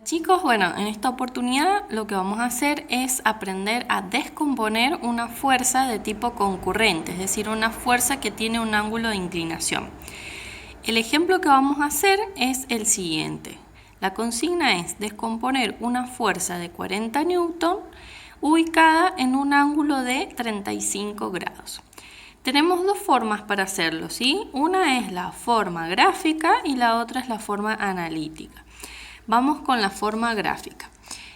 Chicos, bueno, en esta oportunidad lo que vamos a hacer es aprender a descomponer una fuerza de tipo concurrente, es decir, una fuerza que tiene un ángulo de inclinación. El ejemplo que vamos a hacer es el siguiente. La consigna es descomponer una fuerza de 40 newton ubicada en un ángulo de 35 grados. Tenemos dos formas para hacerlo, ¿sí? Una es la forma gráfica y la otra es la forma analítica. Vamos con la forma gráfica.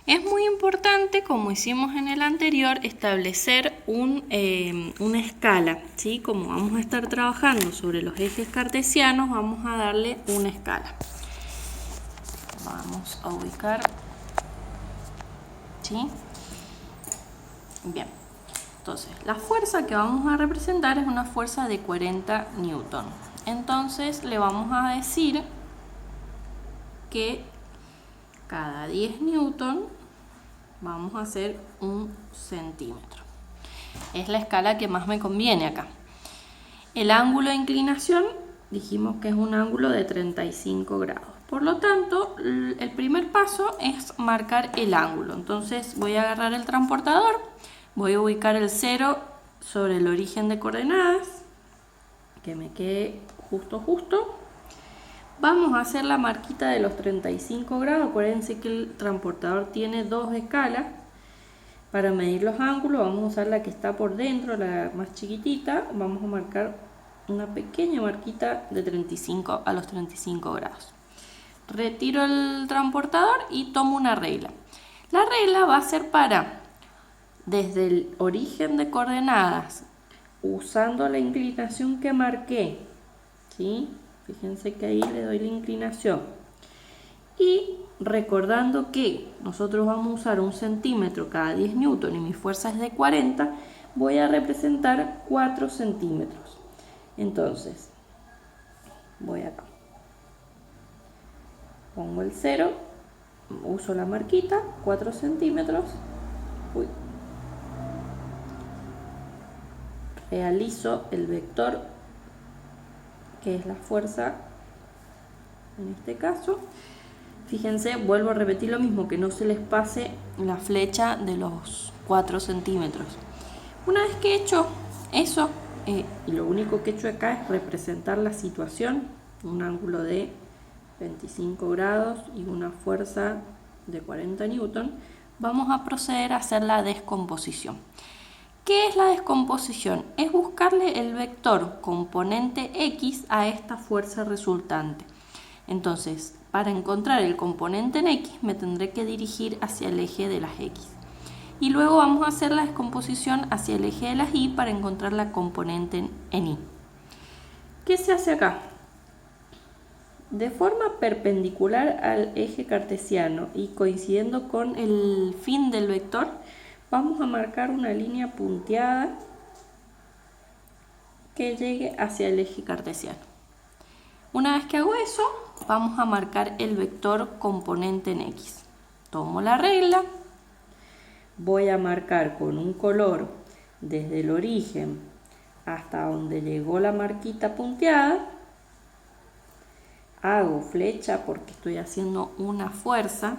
Es muy importante, como hicimos en el anterior, establecer una escala, ¿sí? Como vamos a estar trabajando sobre los ejes cartesianos, vamos a darle una escala. Vamos a ubicar, ¿sí? Bien. Entonces, la fuerza que vamos a representar es una fuerza de 40 newton. Entonces, le vamos a decir que cada 10 newton vamos a hacer 1 centímetro. Es la escala que más me conviene acá. El ángulo de inclinación dijimos que es un ángulo de 35 grados. Por lo tanto, el primer paso es marcar el ángulo. Entonces voy a agarrar el transportador, voy a ubicar el 0 sobre el origen de coordenadas, que me quede justo. Vamos a hacer la marquita de los 35 grados. Acuérdense que el transportador tiene dos escalas. Para medir los ángulos vamos a usar la que está por dentro, la más chiquitita. Vamos a marcar una pequeña marquita de 35 a los 35 grados. Retiro el transportador y tomo una regla. La regla va a ser para, desde el origen de coordenadas, usando la inclinación que marqué, ¿sí? Fíjense que ahí le doy la inclinación. Y recordando que nosotros vamos a usar 1 centímetro cada 10 newton y mi fuerza es de 40, voy a representar 4 centímetros. Entonces, voy acá. Pongo el 0, uso la marquita, 4 centímetros. Realizo el vector, que es la fuerza en este caso. Fíjense, vuelvo a repetir lo mismo, que no se les pase la flecha de los 4 centímetros. Una vez que he hecho eso, lo único que he hecho acá es representar la situación, un ángulo de 25 grados y una fuerza de 40 newton, vamos a proceder a hacer la descomposición. ¿Qué es la descomposición? Es buscarle el vector componente X a esta fuerza resultante. Entonces, para encontrar el componente en X me tendré que dirigir hacia el eje de las X. Y luego vamos a hacer la descomposición hacia el eje de las Y para encontrar la componente en Y. ¿Qué se hace acá? De forma perpendicular al eje cartesiano y coincidiendo con el fin del vector, vamos a marcar una línea punteada que llegue hacia el eje cartesiano. Una vez que hago eso, vamos a marcar el vector componente en X. Tomo la regla, voy a marcar con un color desde el origen hasta donde llegó la marquita punteada. Hago flecha porque estoy haciendo una fuerza.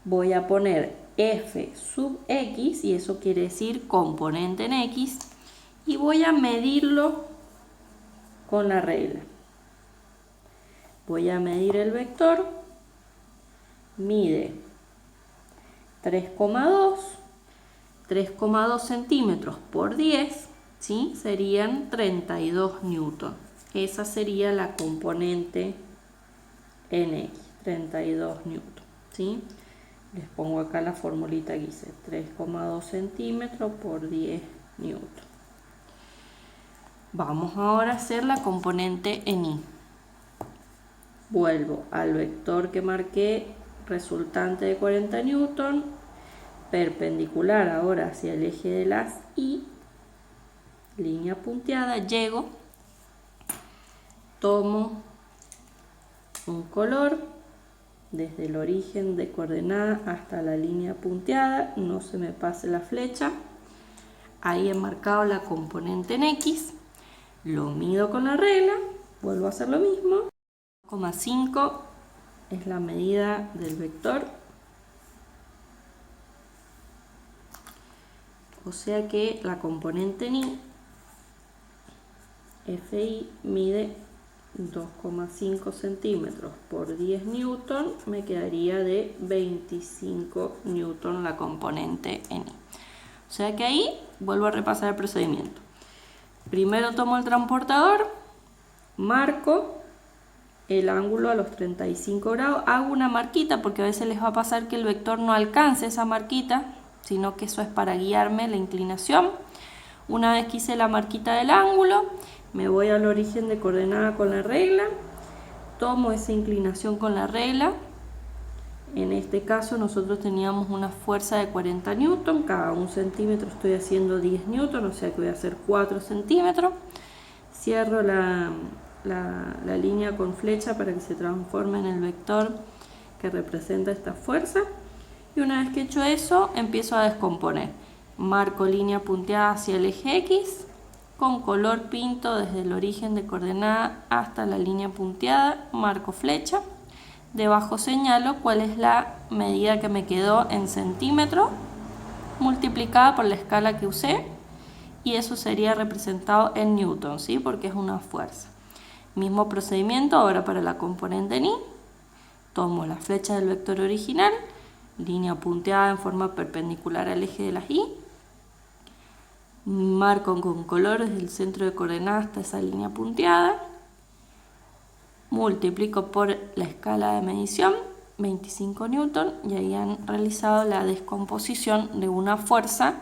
Voy a poner f sub x, y eso quiere decir componente en x, y voy a medirlo con la regla. Voy a medir el vector, mide 3,2 centímetros por 10, ¿sí? Serían 32 newton. Esa sería la componente en x, 32 newton, ¿sí? Les pongo acá la formulita que hice, 3,2 centímetros por 10 newton. Vamos ahora a hacer la componente en Y. Vuelvo al vector que marqué, resultante de 40 newton, perpendicular ahora hacia el eje de las Y, línea punteada, llego, tomo un color, desde el origen de coordenada hasta la línea punteada, no se me pase la flecha. Ahí he marcado la componente en X, lo mido con la regla, vuelvo a hacer lo mismo, 0,5 es la medida del vector. O sea que la componente ni, Fi, mide 2,5 centímetros por 10 newton, me quedaría de 25 newton la componente en I. O sea que ahí vuelvo a repasar el procedimiento. Primero tomo el transportador, marco el ángulo a los 35 grados, hago una marquita porque a veces les va a pasar que el vector no alcance esa marquita, sino que eso es para guiarme la inclinación. Una vez que hice la marquita del ángulo, me voy al origen de coordenada con la regla, tomo esa inclinación con la regla. En este caso nosotros teníamos una fuerza de 40 newton, cada 1 centímetro estoy haciendo 10 newton, o sea que voy a hacer 4 centímetros. Cierro la línea con flecha para que se transforme en el vector que representa esta fuerza. Y una vez que he hecho eso, empiezo a descomponer. Marco línea punteada hacia el eje X, con color pinto desde el origen de coordenada hasta la línea punteada, marco flecha. Debajo señalo cuál es la medida que me quedó en centímetros multiplicada por la escala que usé, y eso sería representado en newton, ¿sí? Porque es una fuerza. Mismo procedimiento ahora para la componente ni. Tomo la flecha del vector original, línea punteada en forma perpendicular al eje de las Y, marco con color desde el centro de coordenada hasta esa línea punteada, multiplico por la escala de medición, 25 newton, y ahí han realizado la descomposición de una fuerza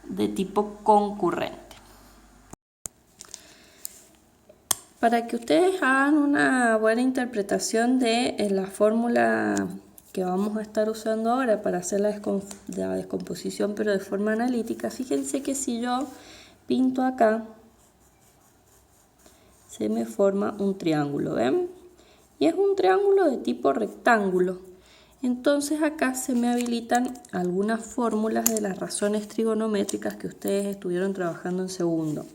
de tipo concurrente. Para que ustedes hagan una buena interpretación de la fórmula que vamos a estar usando ahora para hacer la descomposición, pero de forma analítica, fíjense que si yo pinto acá, se me forma un triángulo, ¿ven? Y es un triángulo de tipo rectángulo. Entonces acá se me habilitan algunas fórmulas de las razones trigonométricas que ustedes estuvieron trabajando en segundo.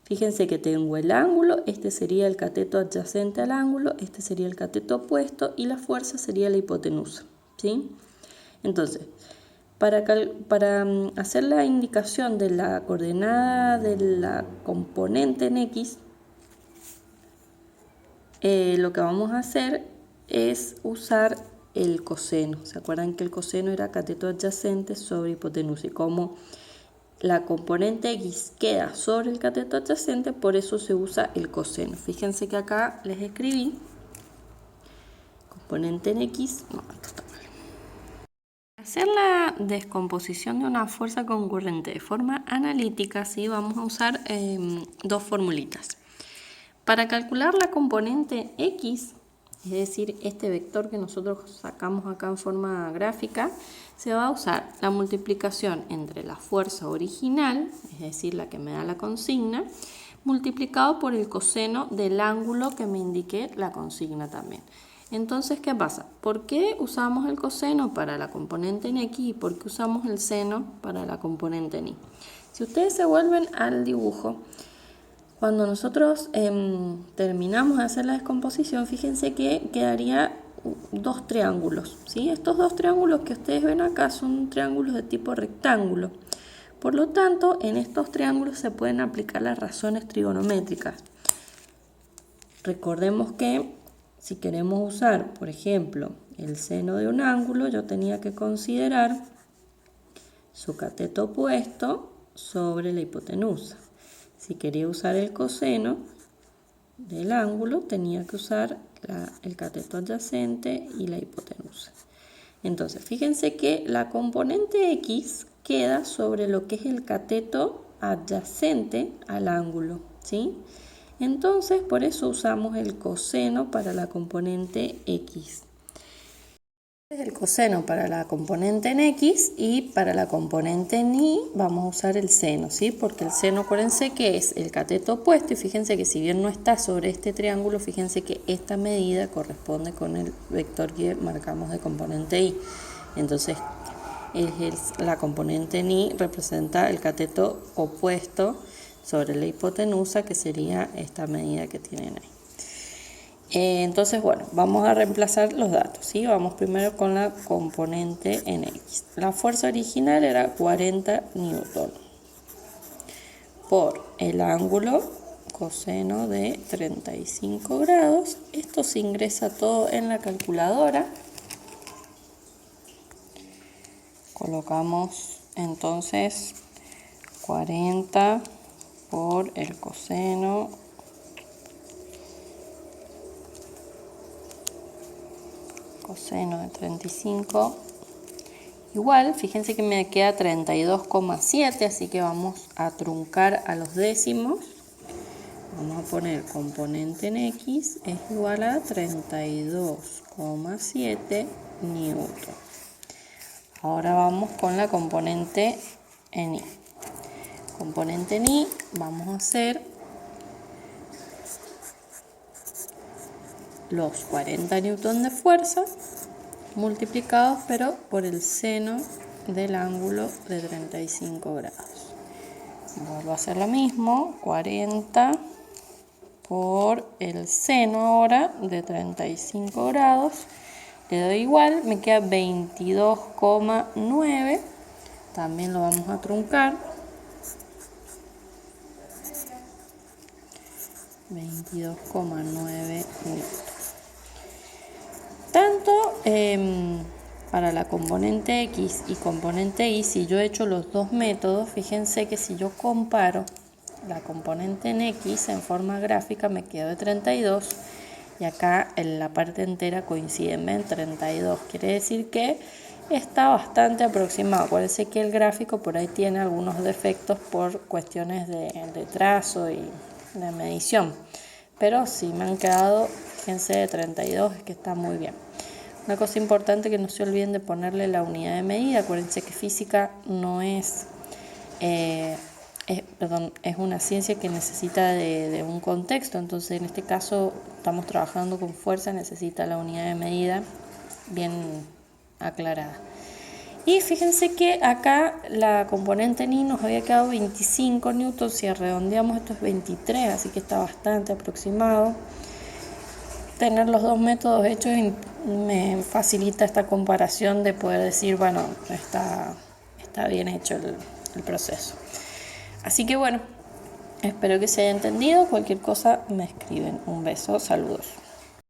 Fíjense que tengo el ángulo, este sería el cateto adyacente al ángulo, este sería el cateto opuesto y la fuerza sería la hipotenusa, ¿sí? Entonces, para hacer la indicación de la coordenada de la componente en X, lo que vamos a hacer es usar el coseno. ¿Se acuerdan que el coseno era cateto adyacente sobre hipotenusa? Y como la componente X queda sobre el cateto adyacente, por eso se usa el coseno. Fíjense que acá les escribí componente en X. No, esto está mal. Para hacer la descomposición de una fuerza concurrente de forma analítica, ¿sí? Vamos a usar dos formulitas. Para calcular la componente X, es decir, este vector que nosotros sacamos acá en forma gráfica, se va a usar la multiplicación entre la fuerza original, es decir, la que me da la consigna, multiplicado por el coseno del ángulo que me indique la consigna también. Entonces, ¿qué pasa? ¿Por qué usamos el coseno para la componente en X y por qué usamos el seno para la componente en Y? Si ustedes se vuelven al dibujo, cuando nosotros terminamos de hacer la descomposición, fíjense que quedaría dos triángulos, ¿sí? Estos dos triángulos que ustedes ven acá son triángulos de tipo rectángulo. Por lo tanto, en estos triángulos se pueden aplicar las razones trigonométricas. Recordemos que si queremos usar, por ejemplo, el seno de un ángulo, yo tenía que considerar su cateto opuesto sobre la hipotenusa. Si quería usar el coseno del ángulo, tenía que usar el cateto adyacente y la hipotenusa. Entonces, fíjense que la componente X queda sobre lo que es el cateto adyacente al ángulo, ¿sí? Entonces, por eso usamos el coseno para la componente X. El coseno para la componente en X y para la componente en Y vamos a usar el seno, ¿sí? Porque el seno, acuérdense que es el cateto opuesto y fíjense que si bien no está sobre este triángulo, fíjense que esta medida corresponde con el vector que marcamos de componente Y. Entonces, la componente en Y representa el cateto opuesto sobre la hipotenusa, que sería esta medida que tienen ahí. Entonces, bueno, vamos a reemplazar los datos, ¿sí? Vamos primero con la componente en X. La fuerza original era 40 newton por el ángulo coseno de 35 grados. Esto se ingresa todo en la calculadora. Colocamos entonces 40 por el coseno de 35 igual, fíjense que me queda 32,7, así que vamos a truncar a los décimos. Vamos a poner componente en X es igual a 32,7 newton. Ahora vamos con la componente en Y. Componente en Y vamos a hacer los 40 newton de fuerza multiplicados pero por el seno del ángulo de 35 grados. Vuelvo a hacer lo mismo, 40 por el seno ahora de 35 grados. Le doy igual, me queda 22,9. También lo vamos a truncar. 22,9 newton. Tanto para la componente X y componente Y, si yo he hecho los dos métodos, fíjense que si yo comparo la componente en X en forma gráfica me quedo de 32 y acá en la parte entera coinciden en 32. Quiere decir que está bastante aproximado. Acuérdense que el gráfico por ahí tiene algunos defectos por cuestiones de trazo y de medición. Pero si me han quedado, fíjense, de 32, es que está muy bien. Una cosa importante, que no se olviden de ponerle la unidad de medida. Acuérdense que física no es, es una ciencia que necesita de un contexto. Entonces, en este caso, estamos trabajando con fuerza, necesita la unidad de medida bien aclarada. Y fíjense que acá la componente en Y nos había quedado 25 newtons, si redondeamos esto es 23, así que está bastante aproximado. Tener los dos métodos hechos me facilita esta comparación de poder decir, bueno, está bien hecho el proceso. Así que bueno, espero que se haya entendido. Cualquier cosa me escriben. Un beso, saludos.